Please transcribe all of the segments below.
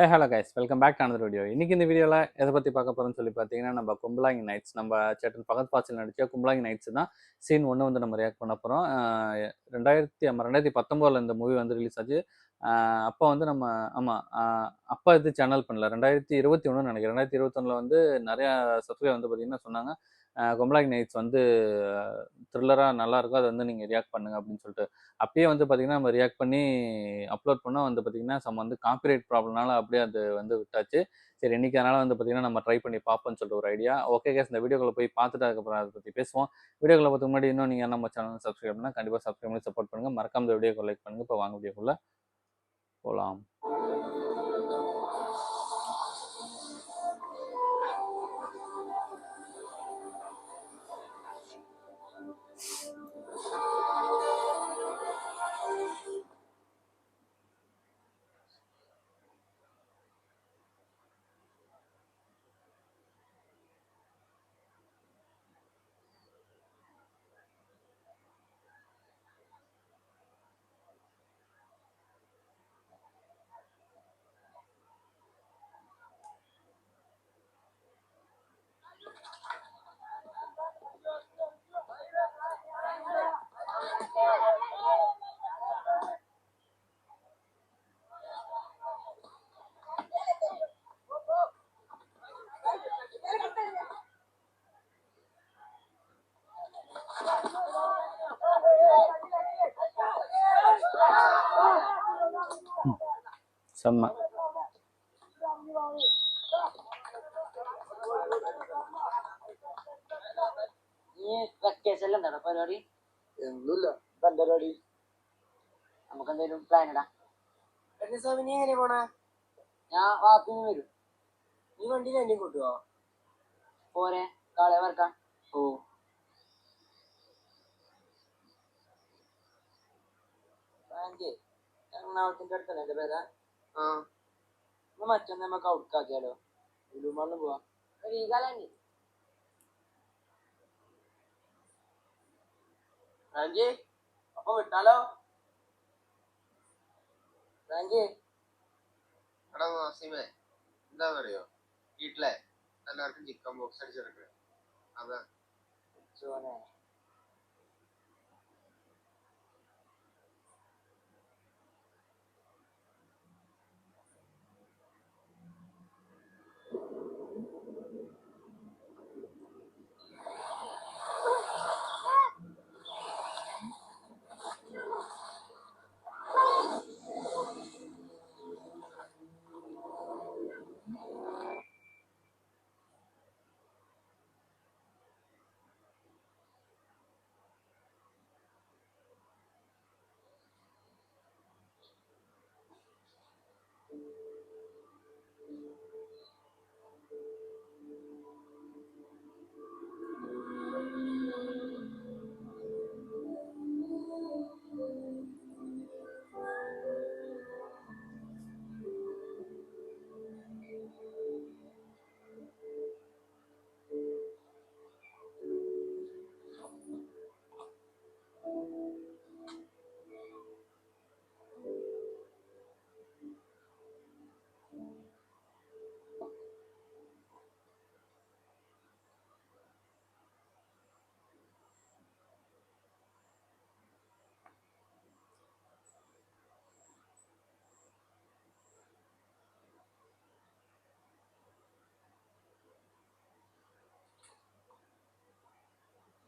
Hey hello guys, welcome back to another video. இன்னைக்கு இந்த வீடியோவில் எதை பற்றி பார்க்க போகிறோம்னு சொல்லி பார்த்தீங்கன்னா, நம்ம கும்பலாங்கி நைட்ஸ், நம்ம சேட்டன் பகத் பாசில் நடித்த கும்பலாங்கி நைட்ஸ் தான் சீன் 1 வந்து நம்ம ரியாக்ட் பண்ண போகிறோம். 2019 இந்த மூவி வந்து ரிலீஸ் ஆச்சு. அப்போ வந்து நம்ம அப்போ இது சேனல் பண்ணல, 2021 நினைக்கிறேன். 2021 வந்து நிறையா சப்ஸ்கிரைப் வந்து பார்த்தீங்கன்னா சொன்னாங்க, கும்பலாங்கி நைட்ஸ் வந்து த்ரில்லராக நல்லாயிருக்கும், அதை வந்து நீங்கள் ரியாக்ட் பண்ணுங்க அப்படின்னு சொல்லிட்டு. அப்பயே வந்து பார்த்தீங்கன்னா நம்ம ரியாக்ட் பண்ணி அப்லோட் பண்ணால் வந்து பார்த்தீங்கன்னா வந்து காப்பிரைட் ப்ராப்ளம்னால அப்படியே அது வந்து விட்டாச்சு. சரி, இன்னைக்கு அதனால் வந்து பார்த்தீங்கன்னா நம்ம ட்ரை பண்ணி பார்ப்போம்னு சொல்லிட்டு ஒரு ஐடியா. ஓகே கேஸ், இந்த வீடியோக்குள்ள போய் பார்த்துட்டு அதுக்கப்புறம் அதை பற்றி பேசுவோம். வீடியோக்குள்ள பார்த்துக்கு முன்னாடி இன்னும் நீங்கள் நம்ம சேனல் சப்ஸ்கிரைப் பண்ணால் கண்டிப்பாக சப்ஸ்கிரைப் பண்ணி சப்போர்ட் பண்ணுங்கள். மறக்காம இந்த வீடியோக்கு லைக் பண்ணுங்கள். இப்போ வாங்க வீடியோக்குள்ள போகலாம். செம்ம. വെക്കേഷനിൽ എന്താണ് പരിപാടി? ഒന്നുമില്ല, പരിപാടി നമുക്ക് എന്തെങ്കിലും പ്ലാൻ ഇടാം. നീ എങ്ങനെ പോണേ? ഞാൻ വാക്കിന് വരും. നീ വണ്ടി തന്നെ കൊണ്ടുപോവാ പോരെ, കാളെ വറക്കാം. ഓ, ബാങ്ക് എറണാകുളത്തിന്റെ അടുത്തല്ലേ എന്റെ പേരാ? ആ, മറ്റൊന്ന് നമുക്ക് ഔട്ട്ക്കാക്കിയാലോ? ഉലുമാളിന് പോവാ. റീഗാലാണ്ടി ബാങ്ക് അപ്പൊ വിട്ടാലോ? ബാങ്ക് എടാ നാസിമേ, എന്താന്നറിയോ, വീട്ടിലെ എല്ലാവർക്കും ചിക്കൻ ബോക്സ് അടിച്ചെടുക്കുക. അതാ ചോനെ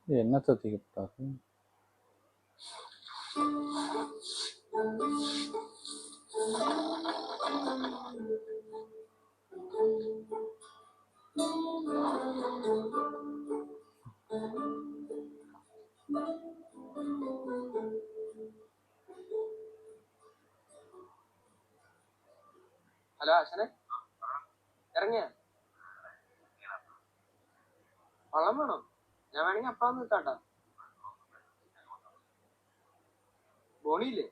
இது என்ன தூக்கி போட்டாரு? ഹലോ അച്ഛനെ, ഇറങ്ങിയ വള്ളം വേണം? ഞാൻ വേണമെങ്കിൽ അപ്പം നിൽക്കാട്ടാ. ബോണിയില്ലേ?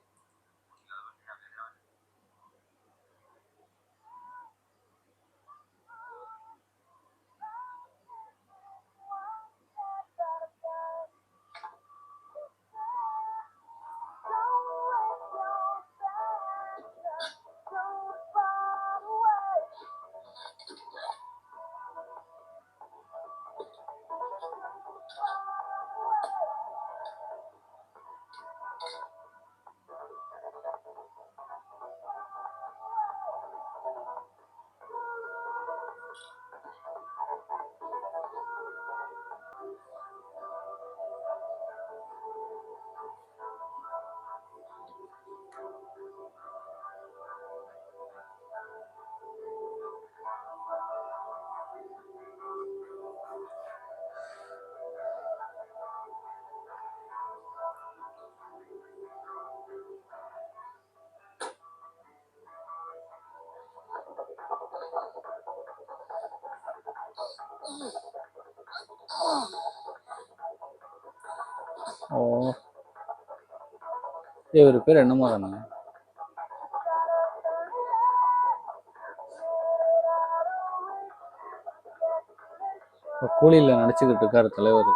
ஓ, இவர் பேர் என்னமோ தானே. கூலியில் நடிச்சுக்கிட்டு இருக்காரு தலைவர்.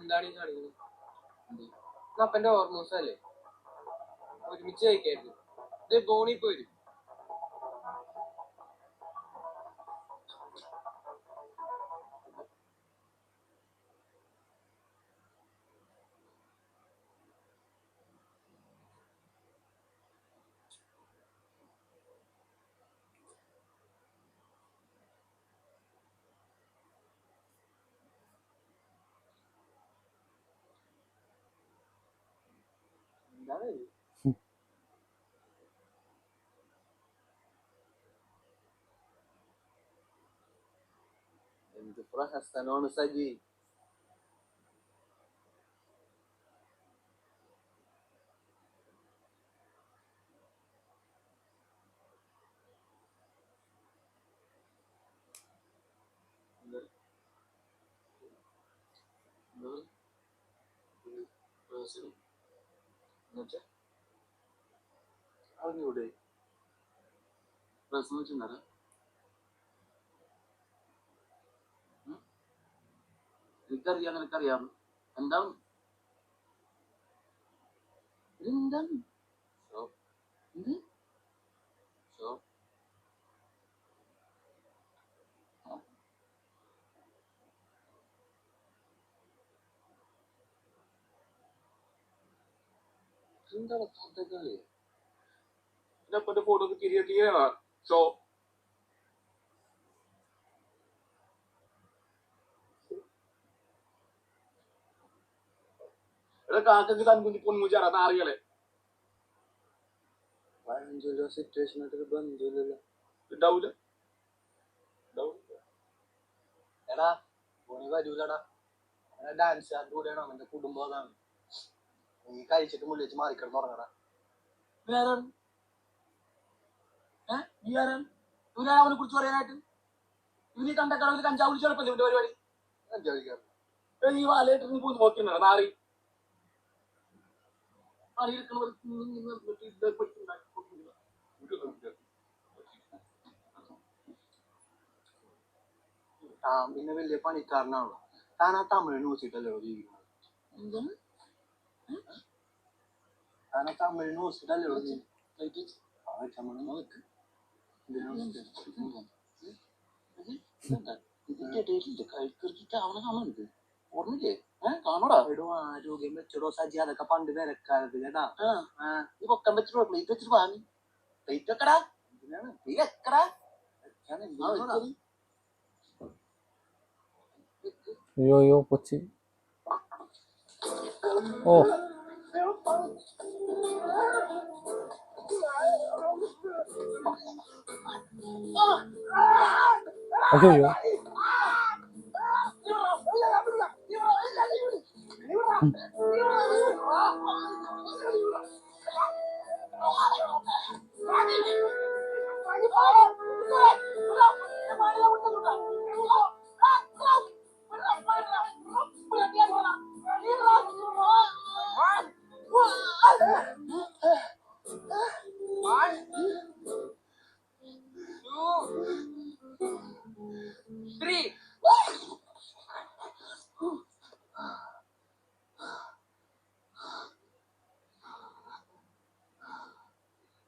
എന്താണ് ഈ കാണിക്കുന്നത്? അപ്പന്റെ ഓർമ്മ ദിവസമല്ലേ, ഒരുമിച്ച് കഴിക്കായിരുന്നു. ഇത് ധോണി ഇപ്പൊ വരും. എന്താണ് ഇത്? എന്ത് പ്രഹസനമാണ് സജി. അറിഞ്ഞൂടെ പ്രശ്നം വെച്ചിട്ടുണ്ടാ? എനിക്കറിയാം, നിനക്കറിയാം. എന്താണ് എന്താണ് എന്ത് എന്താണ് ഫോട്ടോ ഷോ? കാക്കക്ക് തൻകുഞ്ഞി പൊന്മുച്ചാറ നാറികളെ സിറ്റുവേഷൻ ആയിട്ട് ബന്ധമില്ലല്ലോ. ഉണ്ടാവൂല. എടാ പോണി വരൂലടാ. ഡാൻസ് കൂടെയാണ് അവന്റെ കുടുംബം. അതാണ് നീ കഴിച്ചിട്ട് മുള്ളി വെച്ച് മാറിക്കിടന്ന് ഉറങ്ങടാ. വേറെ നീ ആരാണ് ഇവനാണ് അവനെ കുറിച്ച് പറയാനായിട്ട്? ഇവന് കണ്ടക്കടവിൽ കഞ്ചാവ് വിളിച്ചെടുപ്പല്ലേ ഇവന്റെ പരിപാടി? കഞ്ചാവ് നീ വാലയിട്ട് നീ പോയി നോക്കിണ്ടാ നാറി പിന്നെ വലിയ പണിക്കാരനാണല്ലോ താൻ. ആ തമിഴ് ന്യൂസിട്ടല്ലോ ജീവിക്കുന്നത്. എന്താണ് താൻ? ആ തമിഴ് ന്യൂസിട്ടല്ലോ അവനെ കാണുന്നത് ഓർമ്മയില്ലേ? കാണോടാ. എടോ ആരോഗ്യം വെച്ചടോ സജി, അതൊക്കെ പണ്ട് വിലക്കാലത്ത് കേട്ടാ. ഈ പൊക്കം വെച്ചിട്ടോ പ്ലേറ്റ് വെച്ചിട്ട് വാങ്ങി പ്ലേറ്റ് വെക്കടാ. എന്തിനാണ് നീ വെക്കടാ? ஐயோ போச்சு. ஓ, ஐயோ.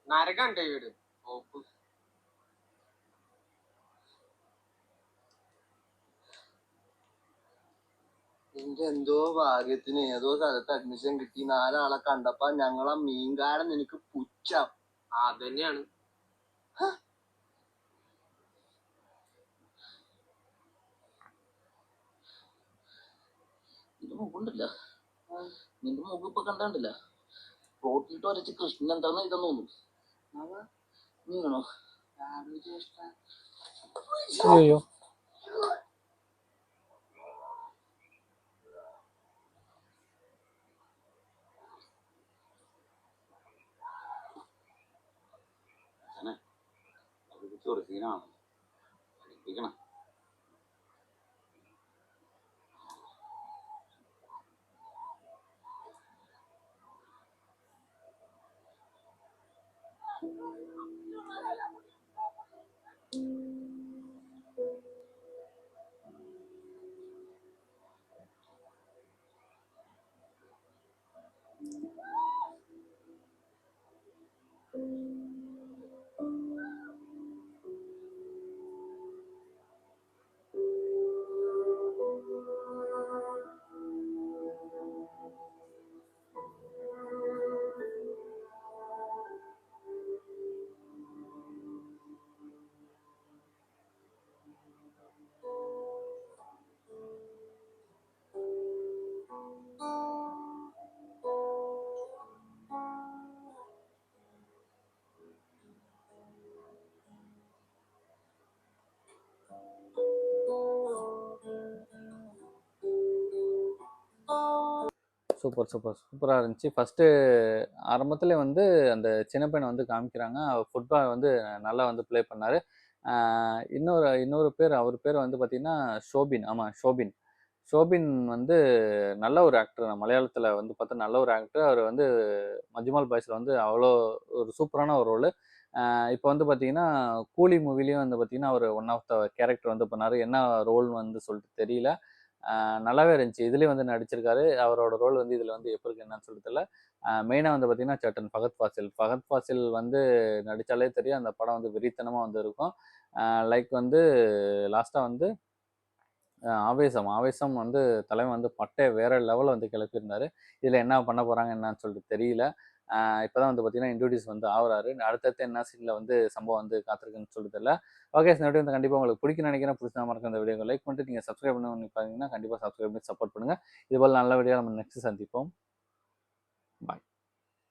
നരകണ്ടേ വീട്. നിന്റെ എന്തോ ഭാഗ്യത്തിന് ഏതോ സ്ഥലത്ത് അഡ്മിഷൻ കിട്ടി. 4 ആളെ കണ്ടപ്പോ ഞങ്ങളെ മീൻകാരൻ നിനക്ക് പുച്ഛം. അതന്നെയാണ്. മുഖുണ്ടല്ല, നിന്റെ മുഖം ഇപ്പൊ കണ്ടില്ല, റോട്ടിലിട്ട് വരച്ച് കൃഷ്ണൻ എന്താന്ന് ഇതെന്ന് തോന്നുന്നു. നീങ്ങണോ? അയ്യോ ഒരു സീനാണ് പഠിപ്പിക്കണം. சூப்பராக இருந்துச்சு. ஃபஸ்ட்டு ஆரம்பத்தில் வந்து அந்த சின்ன பையனை வந்து காமிக்கிறாங்க. ஃபுட்பால் வந்து நல்லா வந்து ப்ளே பண்ணார். இன்னொரு பேர், அவர் பேர் வந்து பார்த்திங்கன்னா ஷோபின். ஆமாம், ஷோபின் வந்து நல்ல ஒரு ஆக்டர். மலையாளத்தில் வந்து பார்த்தா நல்ல ஒரு ஆக்டர். அவர் வந்து மஜ்மல் பாய்ஸில் வந்து அவ்வளோ ஒரு சூப்பரான ஒரு ரோலு. இப்போ வந்து பார்த்திங்கன்னா கூலி மூவிலையும் வந்து பார்த்திங்கன்னா அவர் ஒன் ஆஃப் த கேரக்டர் வந்து பண்ணார். என்ன ரோல்னு வந்து சொல்லிட்டு தெரியல. நல்லாவே இருந்துச்சு. இதுலேயும் வந்து நடிச்சிருக்காரு. அவரோட ரோல் வந்து இதில் வந்து எப்படி இருக்கு என்னன்னு சொல்லிட்டு தெரியல. மெயினாக வந்து பார்த்திங்கன்னா சட்டன் ஃபகத் ஃபாசில் வந்து நடித்தாலே தெரியும் அந்த படம் வந்து வெறித்தனமாக வந்து இருக்கும். லைக் வந்து லாஸ்ட்டாக வந்து ஆவேசம் வந்து தலைவன் வந்து பட்டைய வேற லெவலில் வந்து கிளப்பியிருந்தாரு. இதில் என்ன பண்ண போகிறாங்க என்னன்னு சொல்லிட்டு தெரியல. இப்போ தான் வந்து பார்த்தீங்கன்னா இன்ட்ரோடியூஸ் வந்து ஆகுறாரு. அடுத்தடுத்து என்ன சீனில் வந்து சம்பவம் வந்து காத்திருக்குன்னு சொல்லிட்டு தெரியல. ஓகே, இந்த வீடியோ வந்து கண்டிப்பாக உங்களுக்கு பிடிக்கும்னு நினைக்கிறேன். பிடிச்சா மறக்க இந்த வீடியோ லைக் பண்ணிட்டு நீங்கள் சப்ஸ்கிரைப் பண்ணி பார்த்தீங்கன்னா கண்டிப்பாக சப்ஸ்கிரைப் பண்ணி சப்போர்ட் பண்ணுங்கள். இதுபோல் நல்ல வீடியோ நம்ம நெக்ஸ்ட் சந்திப்போம். பாய்.